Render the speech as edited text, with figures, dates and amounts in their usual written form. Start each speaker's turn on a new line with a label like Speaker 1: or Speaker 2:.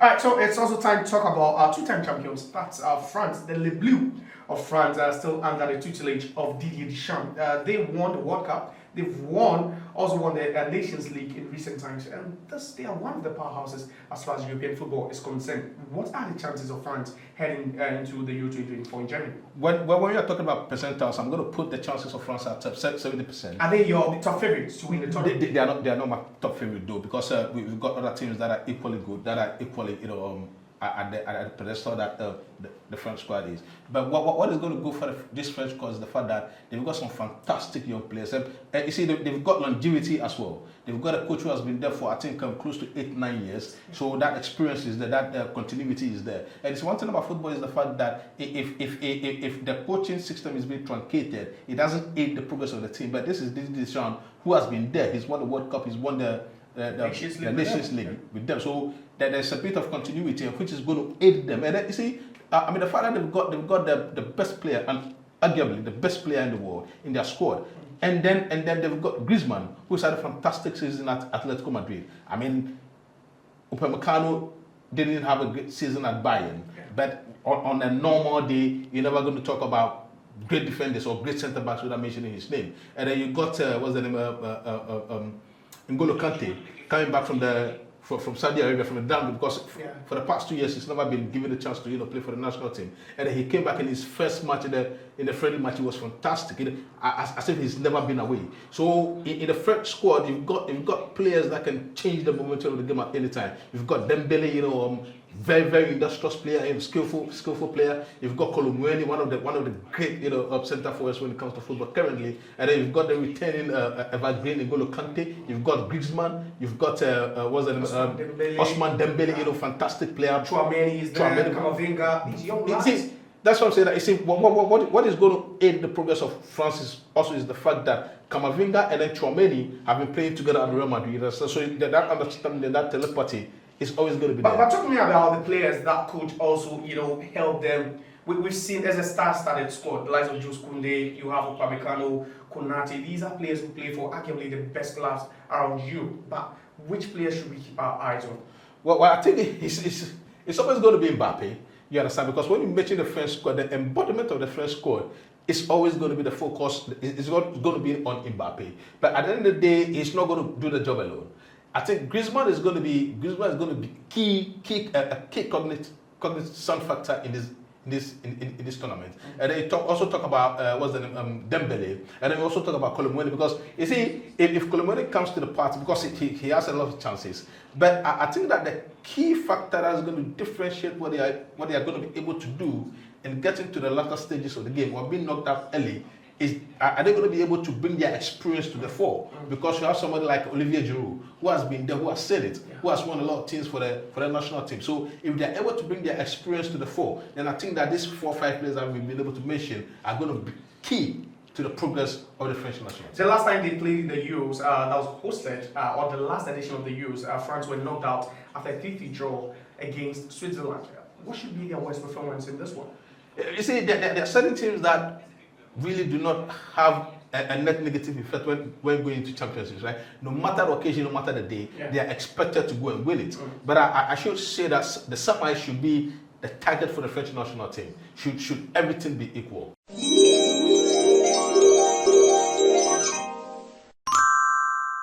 Speaker 1: All right, so it's also time to talk about our two-time champions. That's France, the Le Bleu of France, still under the tutelage of Didier Deschamps. They won the World Cup. They've also won the Nations League in recent times, and thus they are one of the powerhouses as far as European football is concerned. What are the chances of France heading into the Euro 2024 in Germany?
Speaker 2: When you're talking about percentiles, I'm going to put the chances of France at 70%.
Speaker 1: Are they your top favorites to win the tournament?
Speaker 2: They are not my top favorite though, because we've got other teams that are equally good, that are equally at the pedestal that the French squad is. But what is going to go for this French squad is the fact that they've got some fantastic young players. And you see, they've got longevity as well. They've got a coach who has been there for, I think, close to 8-9 years. So that experience is there, that continuity is there. And it's one thing about football is the fact that if the coaching system is being truncated, it doesn't aid the progress of the team. But this is Didier Deschamps, who has been there. He's won the World Cup. He's won the Nations League with them. So there's a bit of continuity, which is going to aid them. And you see, the fact that they've got the best player, and arguably the best player in the world in their squad, and then they've got Griezmann, who's had a fantastic season at Atletico Madrid. I mean, Upamecano didn't have a great season at Bayern, but on a normal day, you're never going to talk about great defenders or great centre backs without mentioning his name. And then you got what's the name? N'Golo Kante coming back from Saudi Arabia from the down, because for the past 2 years he's never been given a chance to play for the national team, and then he came back in his first match in the friendly match. He was fantastic, as if he's never been away. So in the French squad, you've got players that can change the momentum of the game at any time. You've got Dembele, very, very industrious player, skillful player. You've got Colomboigny, one of the great centre forwards when it comes to football currently. And then you've got the returning evergreen N'Golo Kante. You've got Griezmann. You've got Ousmane Dembele, fantastic player.
Speaker 1: Chouameni is there. Camavinga. These young lads.
Speaker 2: That's what I'm saying. You see, what is going to aid the progress of France is the fact that Camavinga and then Chouameni have been playing together at Real Madrid. So that understanding, that telepathy, is always going to be there.
Speaker 1: But talk to me about the players that could also, help them. We've seen as a star-studded squad, the likes of Jules Koundé, you have Upamecano, Konate. These are players who play for arguably the best clubs around you. But which players should we keep our eyes on?
Speaker 2: Well, I think it's always going to be Mbappe. You understand? Because when you mention the French squad, the embodiment of the French squad is always going to be the focus. It's going to be on Mbappe. But at the end of the day, he's not going to do the job alone. I think Griezmann is going to be key cognition factor in this tournament. And then also talk about what's the name, Dembele, and then we also talk about Colomboigny, because you see, if Colomboigny comes to the party, because he has a lot of chances, but I think that the key factor that is going to differentiate what they are going to be able to do in getting to the latter stages of the game or being knocked out early is, are they going to be able to bring their experience to the fore? Because you have somebody like Olivier Giroud, who has been there, who has said it, who has won a lot of things for the national team. So if they're able to bring their experience to the fore, then I think that these 4 or 5 players that we've been able to mention are going to be key to the progress of the French national team.
Speaker 1: The last time they played in the Euros, that was hosted, or the last edition of the Euros, France were knocked out after a 3-3 draw against Switzerland. What should be their worst performance in this one?
Speaker 2: You see, there are certain teams that really do not have a net negative effect when going into championships, right? No matter the occasion, no matter the day, they are expected to go and win it. But I should say that the semi should be the target for the French national team. Should everything be equal.